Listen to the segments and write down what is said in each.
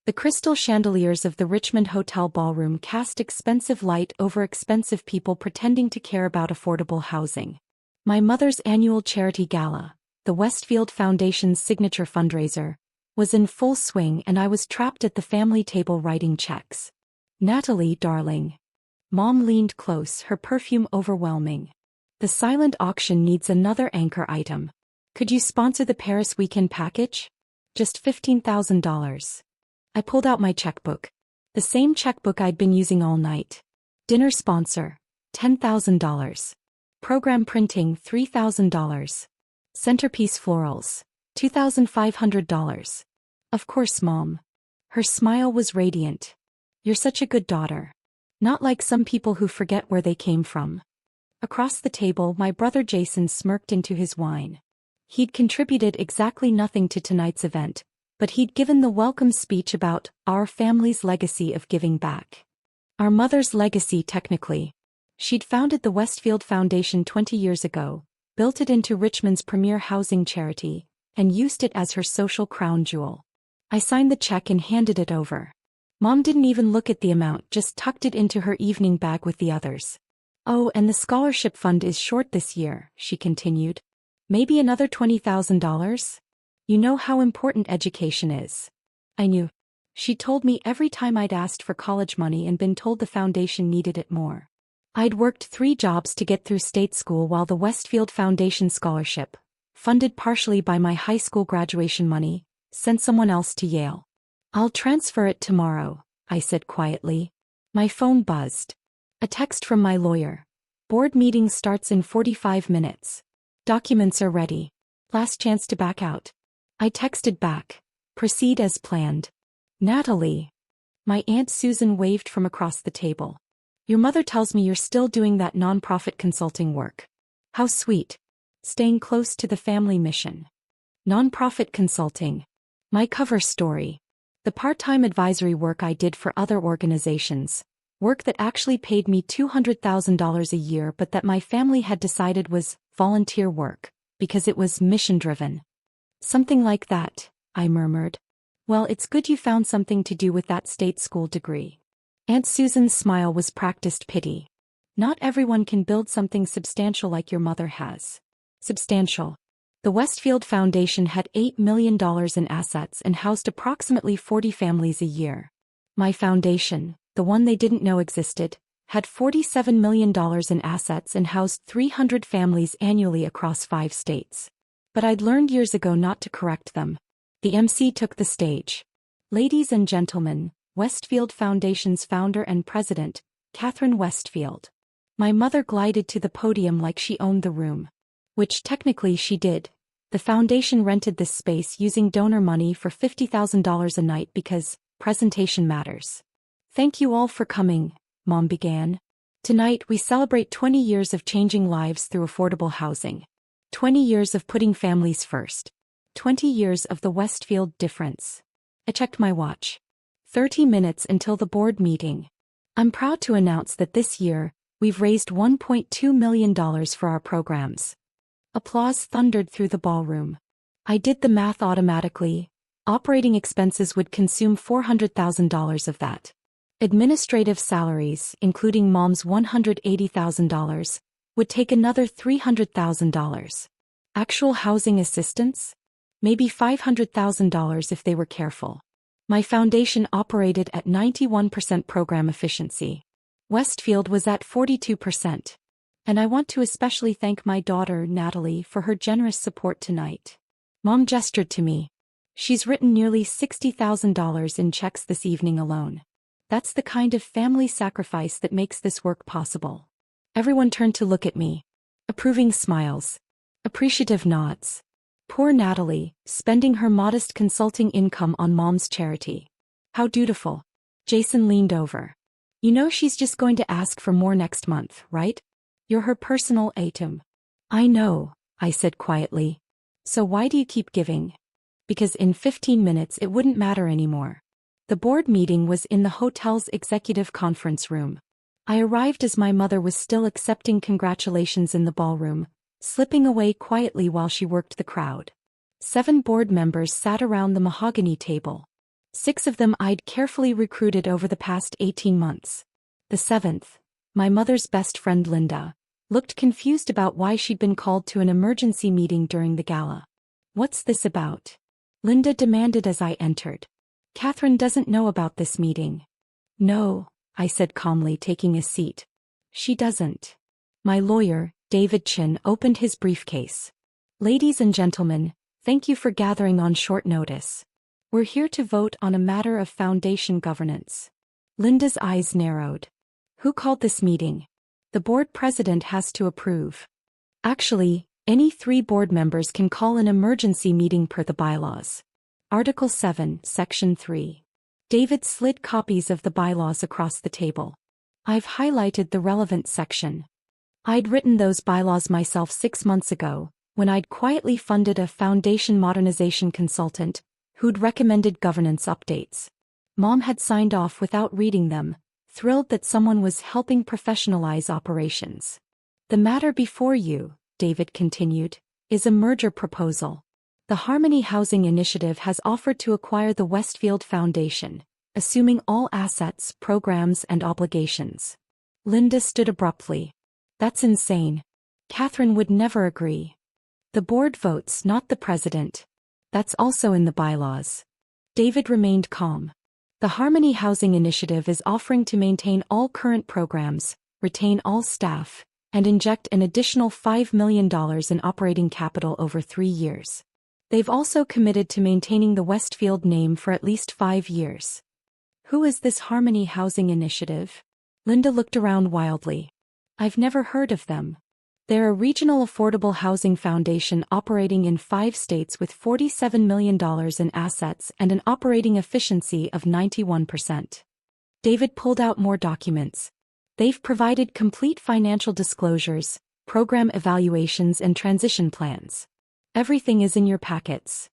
The crystal chandeliers of the Richmond Hotel ballroom cast expensive light over expensive people pretending to care about affordable housing. My mother's annual charity gala, the Westfield Foundation's signature fundraiser, was in full swing and I was trapped at the family table writing checks. "Natalie, darling." Mom leaned close, her perfume overwhelming. "The silent auction needs another anchor item. Could you sponsor the Paris weekend package? Just $15,000. I pulled out my checkbook. The same checkbook I'd been using all night. Dinner sponsor, $10,000. Program printing, $3,000. Centerpiece florals, $2,500. Of course, Mom. Her smile was radiant. "You're such a good daughter. Not like some people who forget where they came from." Across the table, my brother Jason smirked into his wine. He'd contributed exactly nothing to tonight's event, but he'd given the welcome speech about our family's legacy of giving back. Our mother's legacy, technically. She'd founded the Westfield Foundation 20 years ago, built it into Richmond's premier housing charity, and used it as her social crown jewel. I signed the check and handed it over. Mom didn't even look at the amount, just tucked it into her evening bag with the others. "Oh, and the scholarship fund is short this year," she continued. "Maybe another $20,000? You know how important education is." I knew. She told me every time I'd asked for college money and been told the foundation needed it more. I'd worked 3 jobs to get through state school while the Westfield Foundation scholarship, funded partially by my high school graduation money, sent someone else to Yale. "I'll transfer it tomorrow," I said quietly. My phone buzzed. A text from my lawyer. "Board meeting starts in 45 minutes. Documents are ready. Last chance to back out." I texted back. "Proceed as planned." "Natalie." My Aunt Susan waved from across the table. "Your mother tells me you're still doing that nonprofit consulting work. How sweet. Staying close to the family mission." Nonprofit consulting. My cover story. The part-time advisory work I did for other organizations. Work that actually paid me $200,000 a year but that my family had decided was volunteer work, because it was mission-driven. "Something like that," I murmured. "Well, it's good you found something to do with that state school degree." Aunt Susan's smile was practiced pity. "Not everyone can build something substantial like your mother has." Substantial. The Westfield Foundation had $8 million in assets and housed approximately 40 families a year. My foundation, the one they didn't know existed, had $47 million in assets and housed 300 families annually across 5 states. But I'd learned years ago not to correct them. The MC took the stage. "Ladies and gentlemen, Westfield Foundation's founder and president, Catherine Westfield." My mother glided to the podium like she owned the room. Which technically she did. The foundation rented this space using donor money for $50,000 a night because presentation matters. "Thank you all for coming," Mom began. "Tonight we celebrate 20 years of changing lives through affordable housing. 20 years of putting families first. 20 years of the Westfield difference." I checked my watch. 30 minutes until the board meeting. "I'm proud to announce that this year, we've raised $1.2 million for our programs." Applause thundered through the ballroom. I did the math automatically. Operating expenses would consume $400,000 of that. Administrative salaries, including Mom's $180,000, would take another $300,000. Actual housing assistance? Maybe $500,000 if they were careful. My foundation operated at 91% program efficiency. Westfield was at 42%. And I want to especially thank my daughter, Natalie, for her generous support tonight. Mom gestured to me. "She's written nearly $60,000 in checks this evening alone. That's the kind of family sacrifice that makes this work possible." Everyone turned to look at me. Approving smiles. Appreciative nods. Poor Natalie, spending her modest consulting income on Mom's charity. How dutiful. Jason leaned over. "You know she's just going to ask for more next month, right? You're her personal atum." "I know," I said quietly. "So why do you keep giving?" "Because in 15 minutes it wouldn't matter anymore." The board meeting was in the hotel's executive conference room. I arrived as my mother was still accepting congratulations in the ballroom, slipping away quietly while she worked the crowd. 7 board members sat around the mahogany table. 6 of them I'd carefully recruited over the past 18 months. The 7th, my mother's best friend Linda, looked confused about why she'd been called to an emergency meeting during the gala. "What's this about?" Linda demanded as I entered. "Catherine doesn't know about this meeting." "No," I said calmly, taking a seat. "She doesn't." My lawyer, David Chin, opened his briefcase. "Ladies and gentlemen, thank you for gathering on short notice. We're here to vote on a matter of foundation governance." Linda's eyes narrowed. "Who called this meeting?" "The board president has to approve." "Actually, any 3 board members can call an emergency meeting per the bylaws. Article 7, Section 3. David slid copies of the bylaws across the table. "I've highlighted the relevant section. I'd written those bylaws myself 6 months ago, when I'd quietly funded a foundation modernization consultant who'd recommended governance updates. Mom had signed off without reading them, thrilled that someone was helping professionalize operations. The matter before you," David continued, "is a merger proposal. The Harmony Housing Initiative has offered to acquire the Westfield Foundation, assuming all assets, programs, and obligations." Linda stood abruptly. "That's insane. Catherine would never agree." "The board votes, not the president. That's also in the bylaws." David remained calm. "The Harmony Housing Initiative is offering to maintain all current programs, retain all staff, and inject an additional $5 million in operating capital over 3 years. They've also committed to maintaining the Westfield name for at least 5 years." "Who is this Harmony Housing Initiative?" Linda looked around wildly. "I've never heard of them." "They're a regional affordable housing foundation operating in 5 states with $47 million in assets and an operating efficiency of 91%. David pulled out more documents. "They've provided complete financial disclosures, program evaluations, and transition plans. Everything is in your packets."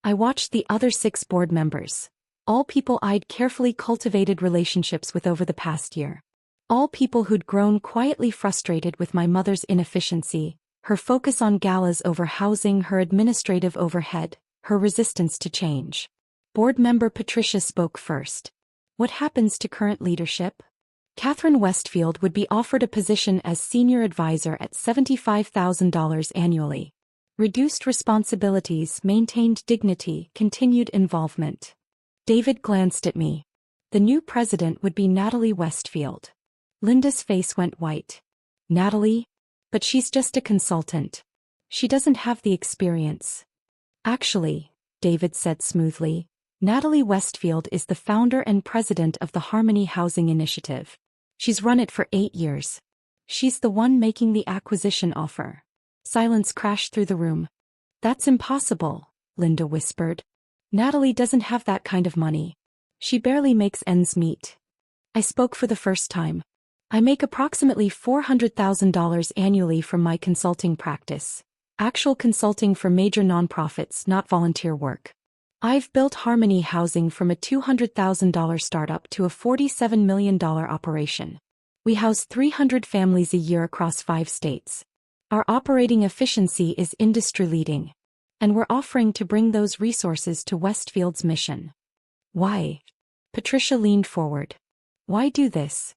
I watched the other 6 board members, all people I'd carefully cultivated relationships with over the past year. All people who'd grown quietly frustrated with my mother's inefficiency, her focus on galas over housing, her administrative overhead, her resistance to change. Board member Patricia spoke first. "What happens to current leadership?" "Catherine Westfield would be offered a position as senior advisor at $75,000 annually. Reduced responsibilities, maintained dignity, continued involvement." David glanced at me. "The new president would be Natalie Westfield." Linda's face went white. "Natalie? But she's just a consultant. She doesn't have the experience." "Actually," David said smoothly, "Natalie Westfield is the founder and president of the Harmony Housing Initiative. She's run it for 8 years. She's the one making the acquisition offer." Silence crashed through the room. "That's impossible," Linda whispered. "Natalie doesn't have that kind of money. She barely makes ends meet." I spoke for the first time. "I make approximately $400,000 annually from my consulting practice. Actual consulting for major nonprofits, not volunteer work. I've built Harmony Housing from a $200,000 startup to a $47 million operation. We house 300 families a year across 5 states. Our operating efficiency is industry-leading. And we're offering to bring those resources to Westfield's mission." "Why?" Patricia leaned forward. "Why do this?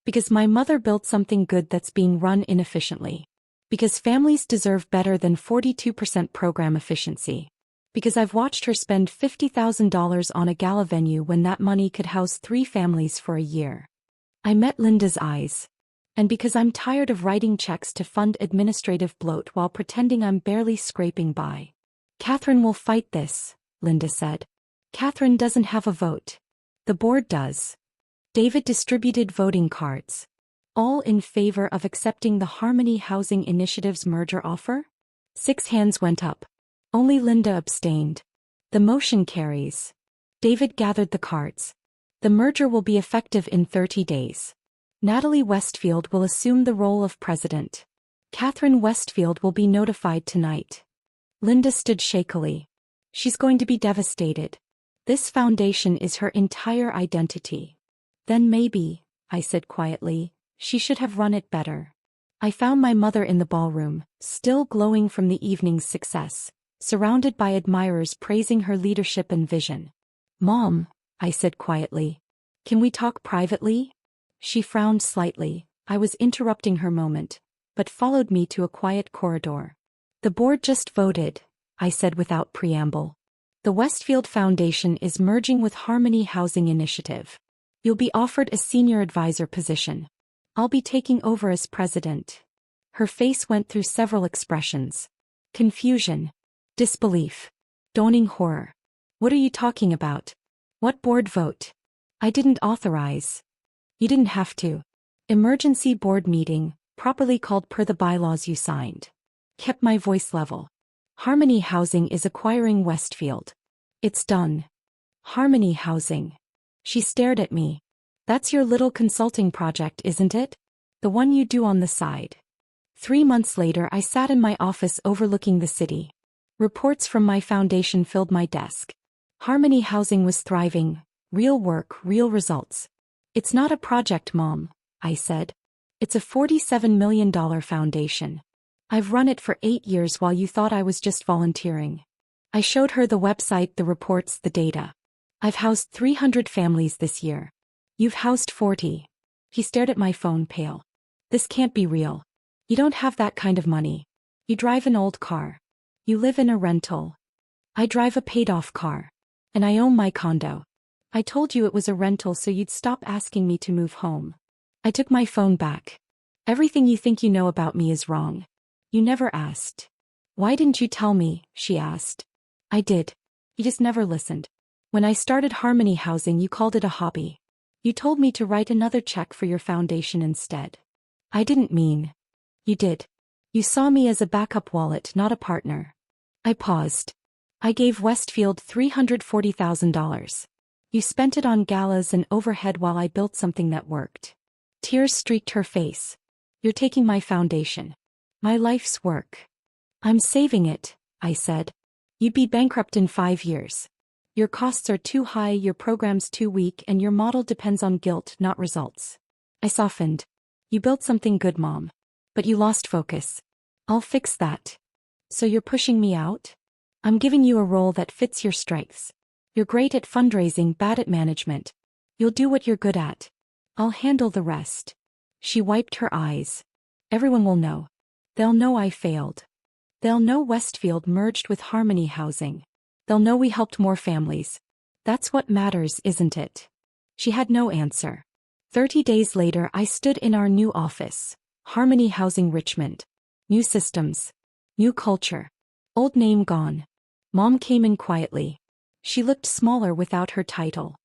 Because my mother built something good that's being run inefficiently. Because families deserve better than 42% program efficiency. Because I've watched her spend $50,000 on a gala venue when that money could house 3 families for a year." I met Linda's eyes. "And because I'm tired of writing checks to fund administrative bloat while pretending I'm barely scraping by." "Catherine will fight this," Linda said. "Catherine doesn't have a vote. The board does." David distributed voting cards. "All in favor of accepting the Harmony Housing Initiative's merger offer?" 6 hands went up. Only Linda abstained. "The motion carries." David gathered the cards. "The merger will be effective in 30 days. Natalie Westfield will assume the role of president. Catherine Westfield will be notified tonight." Linda stood shakily. "She's going to be devastated. This foundation is her entire identity." "Then maybe," I said quietly, "she should have run it better." I found my mother in the ballroom, still glowing from the evening's success, surrounded by admirers praising her leadership and vision. "Mom," I said quietly. Can we talk privately? She frowned slightly. I was interrupting her moment, but followed me to a quiet corridor. The board just voted, I said without preamble. The Westfield Foundation is merging with Harmony Housing Initiative. You'll be offered a senior advisor position. I'll be taking over as president. Her face went through several expressions. Confusion. Disbelief. Dawning horror. What are you talking about? What board vote? I didn't authorize. You didn't have to. Emergency board meeting, properly called per the bylaws you signed. Kept my voice level. Harmony Housing is acquiring Westfield. It's done. Harmony Housing. She stared at me. That's your little consulting project, isn't it? The one you do on the side. 3 months later, I sat in my office overlooking the city. Reports from my foundation filled my desk. Harmony Housing was thriving. Real work, real results. It's not a project, Mom, I said. It's a $47 million foundation. I've run it for 8 years while you thought I was just volunteering. I showed her the website, the reports, the data. I've housed 300 families this year. You've housed 40. He stared at my phone, pale. This can't be real. You don't have that kind of money. You drive an old car. You live in a rental. I drive a paid-off car. And I own my condo. I told you it was a rental so you'd stop asking me to move home. I took my phone back. Everything you think you know about me is wrong. You never asked. Why didn't you tell me? She asked. I did. You just never listened. When I started Harmony Housing, you called it a hobby. You told me to write another check for your foundation instead. I didn't mean. You did. You saw me as a backup wallet, not a partner. I paused. I gave Westfield $340,000. You spent it on galas and overhead while I built something that worked. Tears streaked her face. You're taking my foundation. My life's work. I'm saving it, I said. You'd be bankrupt in 5 years. Your costs are too high, your program's too weak, and your model depends on guilt, not results. I softened. You built something good, Mom. But you lost focus. I'll fix that. So you're pushing me out? I'm giving you a role that fits your strengths. You're great at fundraising, bad at management. You'll do what you're good at. I'll handle the rest. She wiped her eyes. Everyone will know. They'll know I failed. They'll know Westfield merged with Harmony Housing. They'll know we helped more families. That's what matters, isn't it? She had no answer. 30 days later, I stood in our new office. Harmony Housing Richmond. New systems. New culture. Old name gone. Mom came in quietly. She looked smaller without her title.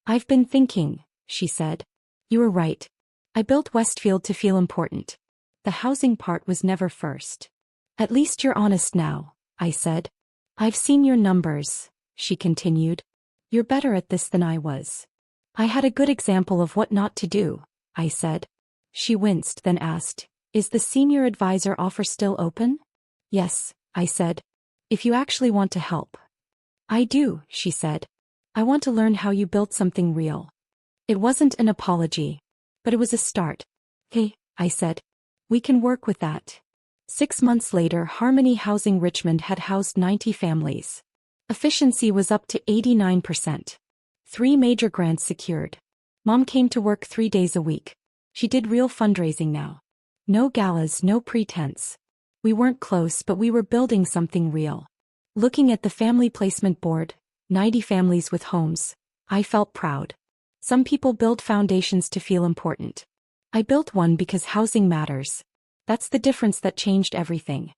I've been thinking, she said. You were right. I built Westfield to feel important. The housing part was never first. At least you're honest now, I said. I've seen your numbers, she continued. You're better at this than I was. I had a good example of what not to do, I said. She winced, then asked, is the senior advisor offer still open? Yes, I said. If you actually want to help. I do, she said. I want to learn how you built something real. It wasn't an apology, but it was a start. Hey, I said. We can work with that. 6 months later, Harmony Housing Richmond had housed 90 families. Efficiency was up to 89%. 3 major grants secured. Mom came to work 3 days a week. She did real fundraising now. No galas, no pretense. We weren't close, but we were building something real. Looking at the family placement board, 90 families with homes, I felt proud. Some people build foundations to feel important. I built one because housing matters. That's the difference that changed everything.